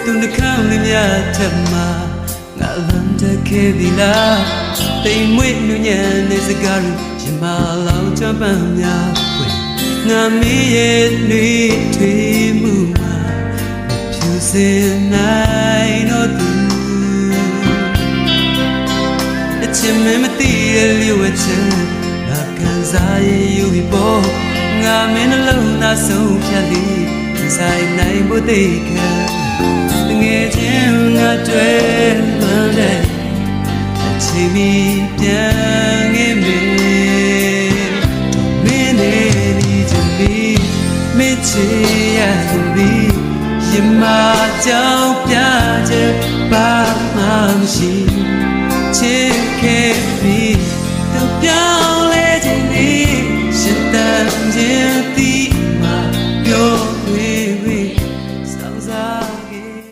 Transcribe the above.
သူနှကောင်းလေးများထပ်မှာငါလမ်းတက်ခဲ့ပြီလားတိမ်မွေ့နူးညံ့တဲ့စကားတွေရင်မလောင်ချပန်းများဖွင့်ငါမီးရဲ့နှွေးထွေးမှုမှာဖြူစင်နိုင်တော့သူအချင်မမသိတဲ့လျှို့ဝှက်ချက်ငါခံစားရယူပြီးပေါ်ငါမင်းနှလုံးသားဆုံးဖြတ်လေးဆိုင်နိုင်ဖို့သိခံငယ်ချင်းငါတွေ့မှန်းတဲ့အချိန်မီပြန်ခဲ့မယ်မင်းနဲ့ဒီချင်ပြီးမချေရသည်ရမကြောင်ပြချက်ပါမှမရှိချစ်ခဲ့ပြီးတော့